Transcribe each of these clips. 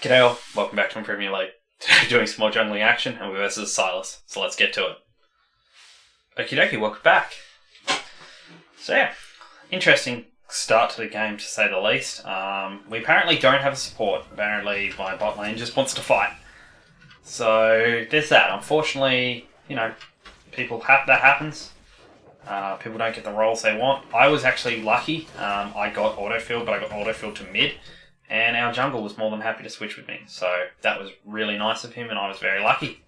G'day all, welcome back to my Premier League. Today we're doing some more jungling action and we're versus Sylas, so let's get to it. Okie dokie, welcome back. So yeah, interesting start to the game to say the least. We apparently don't have a support. Apparently my bot lane just wants to fight. So there's that. Unfortunately, you know, that happens. People don't get the roles they want. I was actually lucky. I got autofill, but I got autofill to mid. And our jungle was more than happy to switch with me. So that was really nice of him and I was very lucky.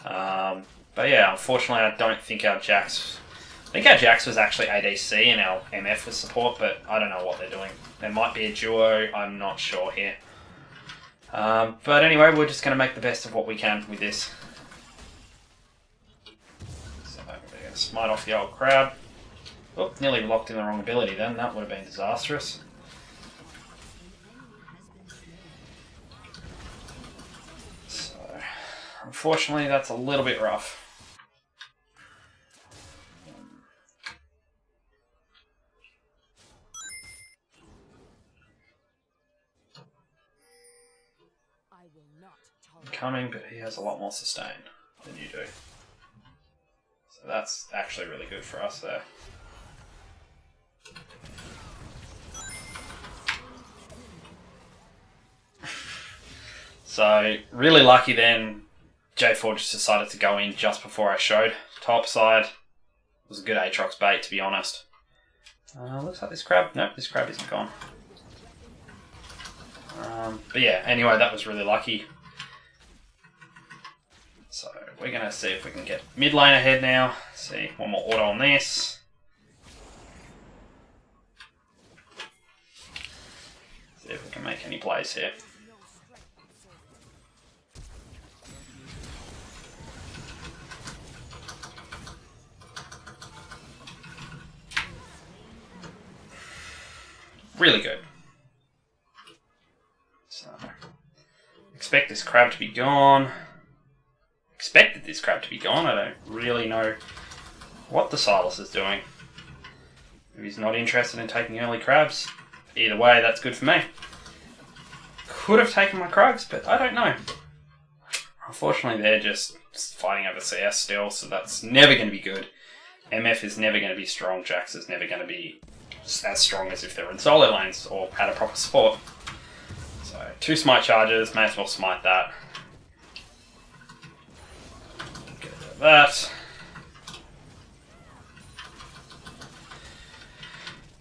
But yeah, unfortunately I don't think our Jax... I think our Jax was actually ADC and our MF was support, but I don't know what they're doing. There might be a duo, I'm not sure here. But anyway, we're just going to make the best of what we can with this. So we're going to smite off the old crowd. Oh, nearly locked in the wrong ability then. That would have been disastrous. Unfortunately, that's a little bit rough. I'm coming, but he has a lot more sustain than you do. So that's actually really good for us there. So, really lucky then. J4 just decided to go in just before I showed. Top side was a good Aatrox bait, to be honest. Looks like this crab. Nope, this crab isn't gone. But yeah, anyway, that was really lucky. So we're going to see if we can get mid lane ahead now. See, one more auto on this. See if we can make any plays here. Really good. So, expect this crab to be gone. Expected this crab to be gone. I don't really know what the Sylas is doing. If he's not interested in taking early crabs, either way, that's good for me. Could have taken my Krugs, but I don't know. Unfortunately, they're just fighting over CS still, so that's never going to be good. MF is never going to be strong. Jax is never going to be as strong as if they were in solo lanes or had a proper support. So 2 smite charges, may as well smite that. Get rid of that.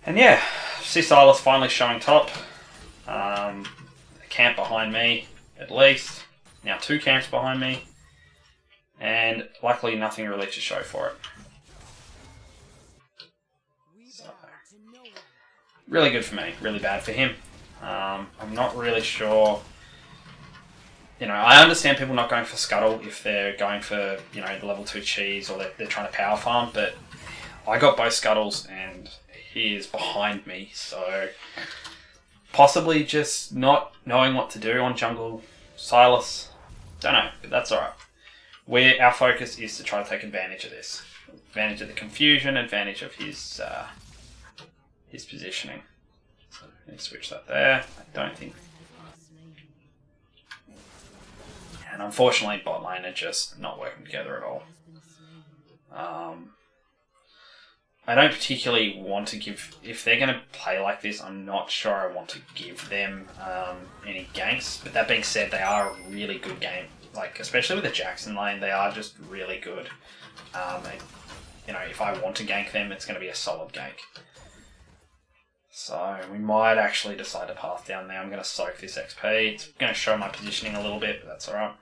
And yeah, see Sylas finally showing top. A camp behind me, at least. Now 2 camps behind me. And luckily nothing really to show for it. Really good for me, really bad for him. I'm not really sure. You know, I understand people not going for Scuttle if they're going for, you know, the level 2 cheese or they're trying to power farm, but I got both Scuttles and he is behind me, so possibly just not knowing what to do on jungle Sylas. Don't know, but that's alright. Our focus is to try to take advantage of this. Advantage of the confusion, advantage of his positioning. So let me switch that there. I don't think. And unfortunately, bot lane are just not working together at all. I don't particularly want to give. If they're going to play like this, I'm not sure I want to give them any ganks. But that being said, they are a really good game. Like, especially with the Jackson lane, they are just really good. And, you know, if I want to gank them, it's going to be a solid gank. So we might actually decide to path down there. I'm going to soak this XP. It's going to show my positioning a little bit, but that's alright.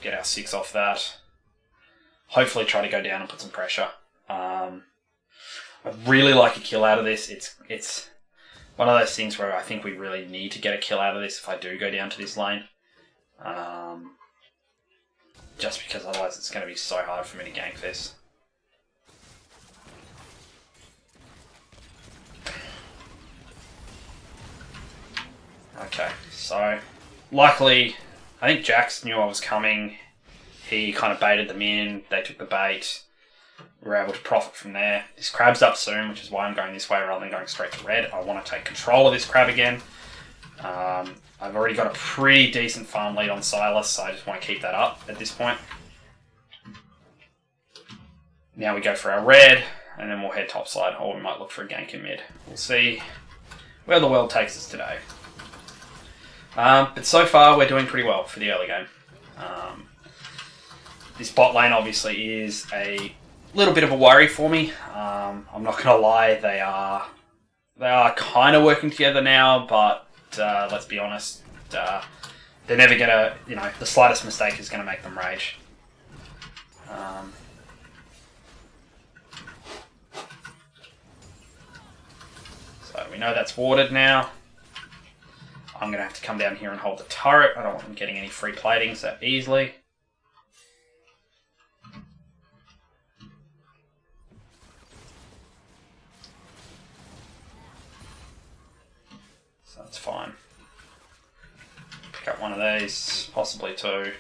Get our 6 off that. Hopefully try to go down and put some pressure. I'd really like a kill out of this. It's one of those things where I think we really need to get a kill out of this if I do go down to this lane. Just because otherwise it's going to be so hard for me to gank this. Okay, so luckily I think Jax knew I was coming. He kind of baited them in, they took the bait. we're able to profit from there. This crab's up soon, which is why I'm going this way rather than going straight to red. I want to take control of this crab again. I've already got a pretty decent farm lead on Sylas, so I just want to keep that up at this point. Now we go for our red, and then we'll head topside, or we might look for a gank in mid. We'll see where the world takes us today. But so far, we're doing pretty well for the early game. This bot lane obviously is a little bit of a worry for me. I'm not going to lie, they are kind of working together now, but let's be honest, they're never going to, the slightest mistake is going to make them rage. So we know that's warded now. I'm going to have to come down here and hold the turret. I don't want them getting any free platings that easily. So that's fine. Pick up one of these, possibly two.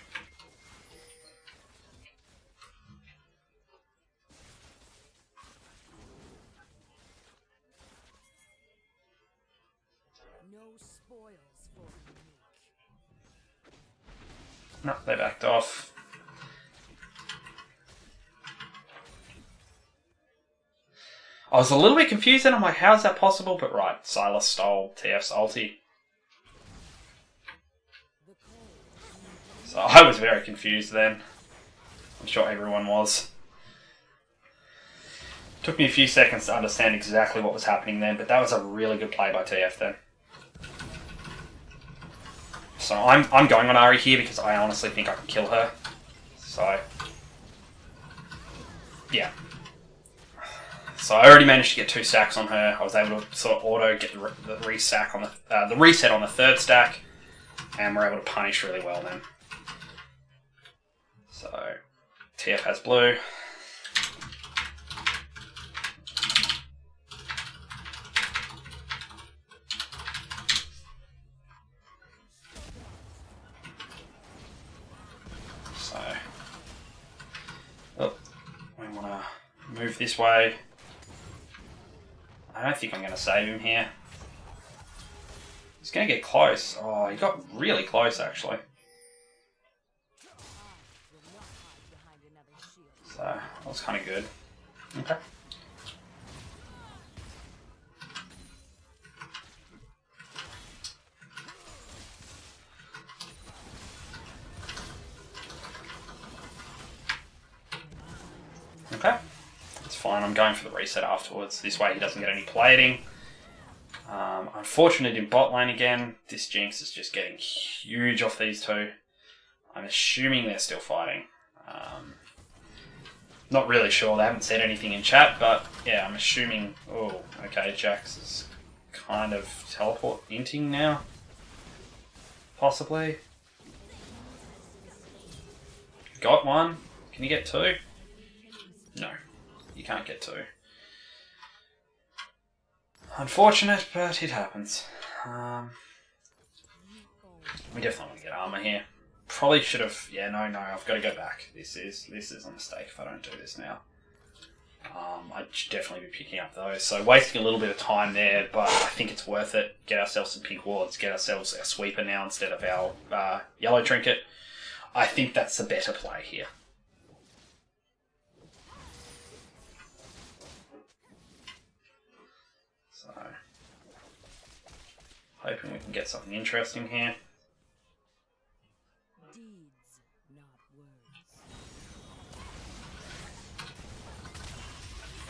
No, they backed off. I was a little bit confused then. I'm like, how is that possible? But right, Sylas stole TF's ulti. So I was very confused then. I'm sure everyone was. Took me a few seconds to understand exactly what was happening then, but that was a really good play by TF then. So I'm going on Ari here because I honestly think I can kill her. So yeah. So I already managed to get 2 stacks on her. I was able to sort of auto get the reset on the third stack, and we're able to punish really well then. So TF has blue. Move this way. I don't think I'm going to save him here. He's going to get close. Oh, he got really close actually. So, that was kind of good. Okay. Okay. Fine, I'm going for the reset afterwards. This way he doesn't get any plating. Unfortunate in bot lane again. This Jinx is just getting huge off these two. I'm assuming they're still fighting. Not really sure. They haven't said anything in chat, but yeah, I'm assuming... Oh, okay, Jax is kind of teleport-inting now. Possibly. Got one. Can you get 2? No. You can't get 2. Unfortunate, but it happens. We definitely want to get armor here. Probably should have... Yeah, no, I've got to go back. This is a mistake if I don't do this now. I'd definitely be picking up those. So wasting a little bit of time there, but I think it's worth it. Get ourselves some pink wards. Get ourselves our sweeper now instead of our yellow trinket. I think that's the better play here. Hoping we can get something interesting here. Deeds, not words.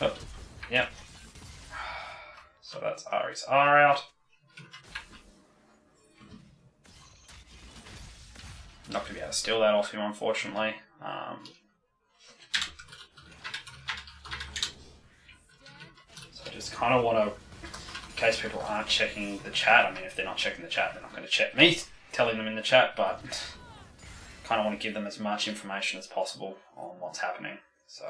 Oh, yep. So that's Ari's R out. Not going to be able to steal that off him, unfortunately. So I just kind of want to... In case people aren't checking the chat, I mean, if they're not checking the chat, they're not going to check me telling them in the chat, but kind of want to give them as much information as possible on what's happening. So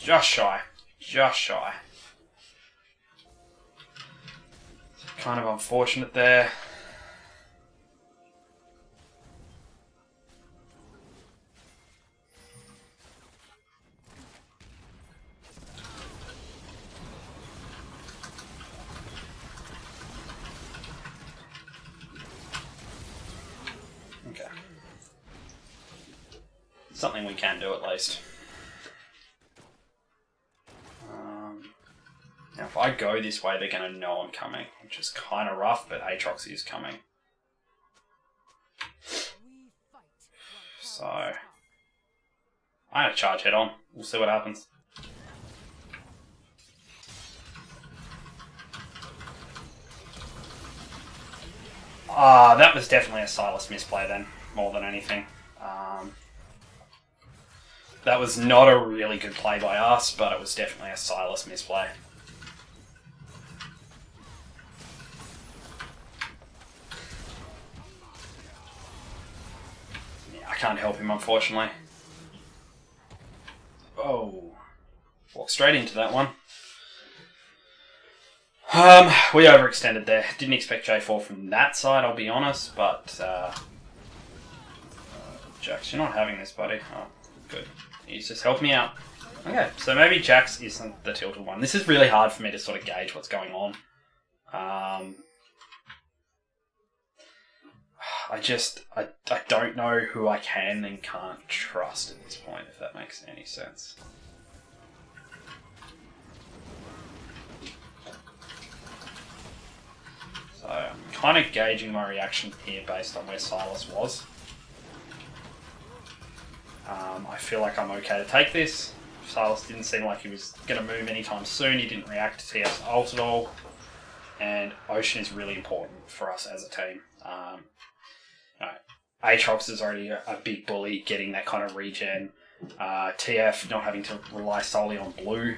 Just shy. Just shy. Kind of unfortunate there. Okay. Something we can do at least. Now if I go this way, they're going to know I'm coming, which is kind of rough, but Aatrox is coming. So, I'm going to charge head on. We'll see what happens. That was definitely a Sylas misplay then, more than anything. That was not a really good play by us, but it was definitely a Sylas misplay. Yeah, I can't help him, unfortunately. Oh. Walked straight into that one. We overextended there. Didn't expect J4 from that side, I'll be honest, but Jax, you're not having this, buddy. Oh, good. He's just helped me out. Okay, so maybe Jax isn't the tilted one. This is really hard for me to sort of gauge what's going on. I don't know who I can and can't trust at this point, if that makes any sense. So I'm kind of gauging my reaction here based on where Sylas was. I feel like I'm okay to take this. Sylas didn't seem like he was going to move anytime soon. He didn't react to TF's ult at all. And Ocean is really important for us as a team. Aatrox is already a big bully, getting that kind of regen. TF not having to rely solely on blue.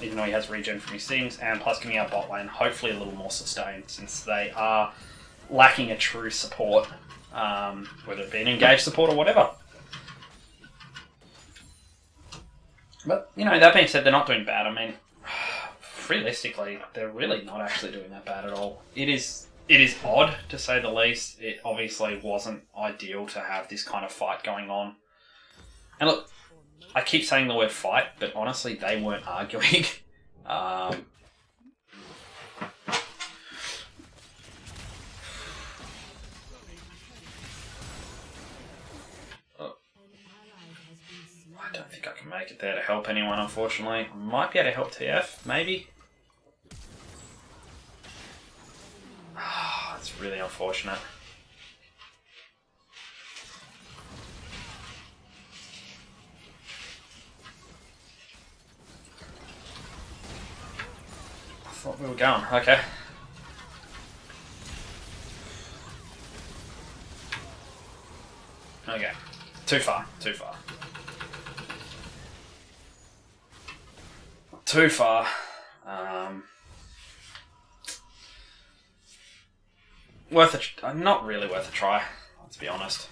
Even though he has regen from his things, and plus giving our bot lane hopefully a little more sustained, since they are lacking a true support, whether it be an engaged support or whatever. But, that being said, they're not doing bad. I mean, realistically, they're really not actually doing that bad at all. It is odd, to say the least. It obviously wasn't ideal to have this kind of fight going on. And look, I keep saying the word fight, but honestly, they weren't arguing. I don't think I can make it there to help anyone, unfortunately. I might be able to help TF, maybe. It's really unfortunate. I thought we were going. Okay. Okay. Too far. Too far. Too far. Not really worth a try, let's be honest.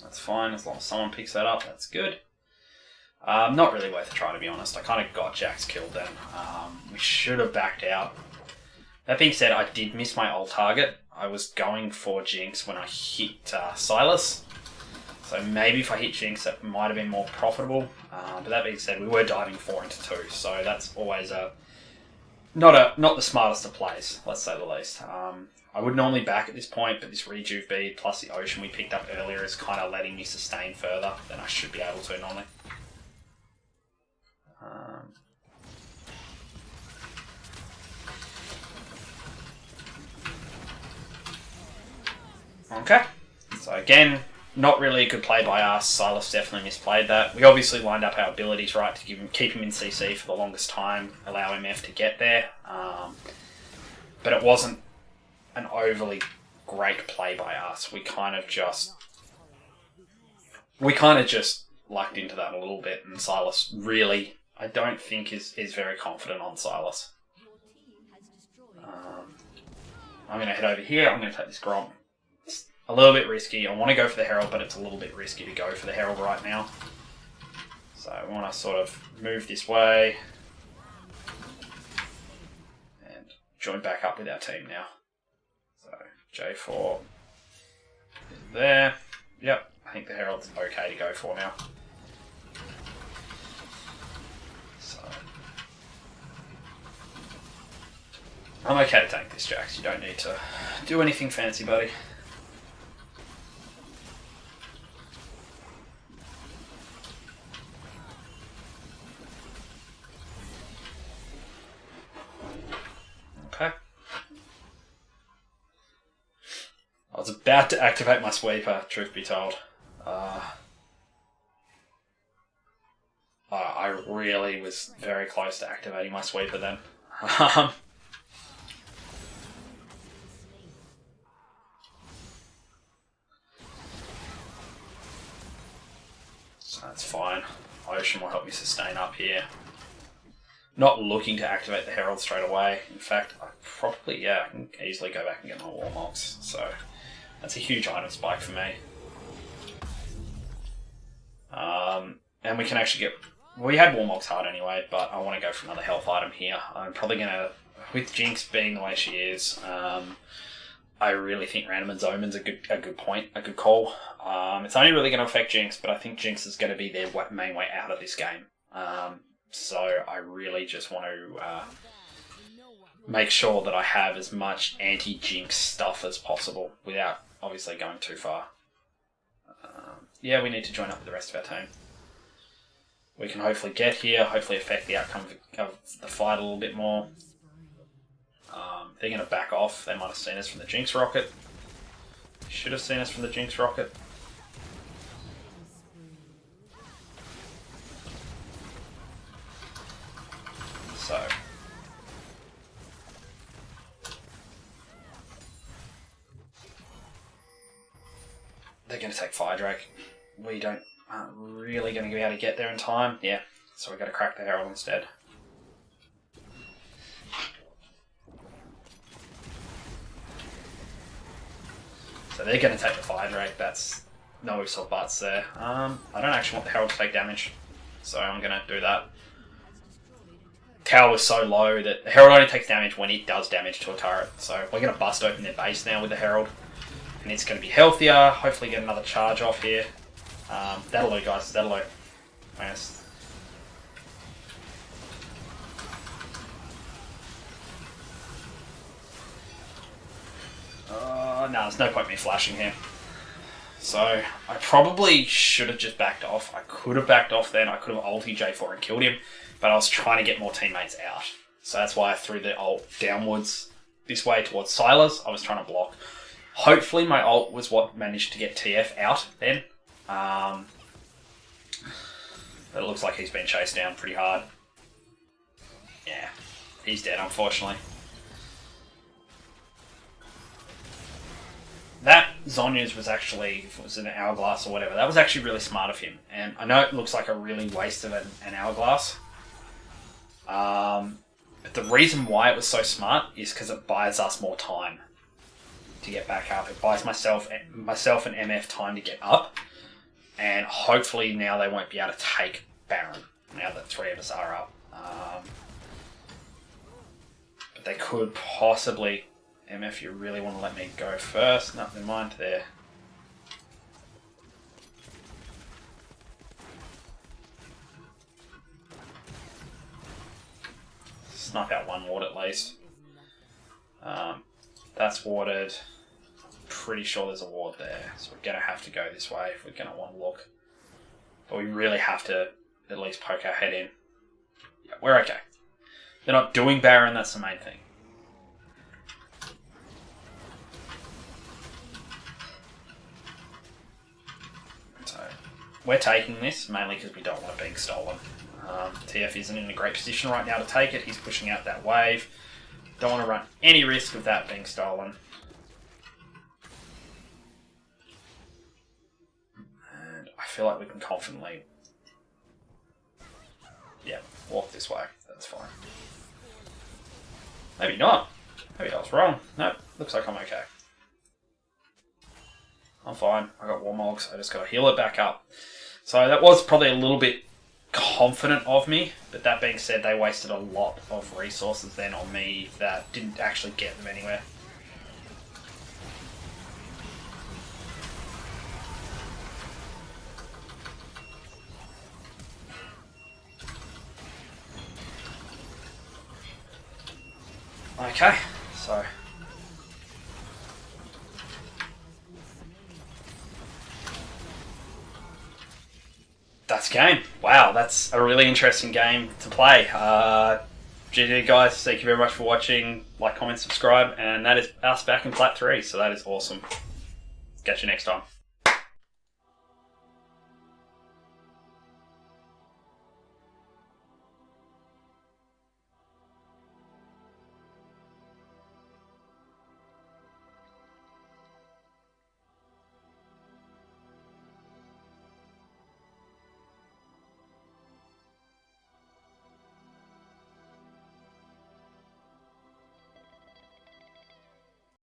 That's fine, as long as someone picks that up, that's good. Not really worth a try, to be honest. I kind of got Jax killed then. We should have backed out. That being said, I did miss my ult target. I was going for Jinx when I hit Sylas. So maybe if I hit Jinx, that might have been more profitable. But that being said, we were diving 4 into 2, so that's always not the smartest of plays, let's say the least. I would normally back at this point, but this rejuve bead plus the Ocean we picked up earlier is kind of letting me sustain further than I should be able to normally. Okay, so again, not really a good play by us. Sylas definitely misplayed that. We obviously lined up our abilities right to keep him in CC for the longest time, allow MF to get there. But it wasn't an overly great play by us. We kind of just lucked into that a little bit, and Sylas really, I don't think is very confident on Sylas. I'm going to head over here. I'm going to take this Grom. a little bit risky. I want to go for the Herald, but it's a little bit risky to go for the Herald right now. So I want to sort of move this way and join back up with our team now. So J4 is there. Yep, I think the Herald's okay to go for now. So I'm okay to take this, Jax. You don't need to do anything fancy, buddy. Okay. I was about to activate my sweeper, truth be told. I really was very close to activating my sweeper then. So that's fine. Ocean will help me sustain up here. Not looking to activate the Herald straight away. In fact, I can easily go back and get my Warmogs. So that's a huge item spike for me. And we can actually get... We had Warmogs hard anyway, but I want to go for another health item here. I'm probably going to... With Jinx being the way she is, I really think Random and Zoman's a good call. It's only really going to affect Jinx, but I think Jinx is going to be their main way out of this game. So I really just want to make sure that I have as much anti-Jinx stuff as possible without obviously going too far. Yeah, we need to join up with the rest of our team. We can hopefully get here, hopefully affect the outcome of the fight a little bit more. They're going to back off. They might have seen us from the Jinx rocket. Should have seen us from the Jinx rocket. So they're going to take Fire Drake. We aren't really going to be able to get there in time. Yeah, so we've got to crack the Herald instead. So they're going to take the Fire Drake. That's no ifs or buts there. I don't actually want the Herald to take damage, so I'm going to do that. Tower was so low that the Herald only takes damage when it does damage to a turret. So we're going to bust open their base now with the Herald. And it's going to be healthier. Hopefully get another charge off here. That'll do, guys. That'll do. Nice. No, there's no point in me flashing here. So I probably should have just backed off. I could have backed off then. I could have ulti J4 and killed him. But I was trying to get more teammates out. So that's why I threw the ult downwards this way towards Sylas. I was trying to block. Hopefully my ult was what managed to get TF out then. But it looks like he's been chased down pretty hard. Yeah, he's dead unfortunately. That Zhonya's was actually, if it was an hourglass or whatever, that was actually really smart of him. And I know it looks like a really waste of an hourglass. But the reason why it was so smart is because it buys us more time to get back up. It buys myself and MF time to get up. And hopefully now they won't be able to take Baron, now that three of us are up. But they could possibly... MF, you really want to let me go first? No, never mind there. Snipe out one ward at least. That's warded. Pretty sure there's a ward there, so we're going to have to go this way if we're going to want to look. But we really have to at least poke our head in. Yeah, we're okay. They're not doing Baron, that's the main thing. So, we're taking this mainly because we don't want it being stolen. TF isn't in a great position right now to take it. He's pushing out that wave. Don't want to run any risk of that being stolen. And I feel like we can confidently, walk this way. That's fine. Maybe not. Maybe I was wrong. Nope, looks like I'm okay. I'm fine. I got Warmog, so I just got to heal it back up. So that was probably a little bit confident of me, but that being said, they wasted a lot of resources then on me that didn't actually get them anywhere. Okay, so that's game. Wow, that's a really interesting game to play. GG guys, thank you very much for watching. Like, comment, subscribe, and that is us back in Plat 3, so that is awesome. Catch you next time.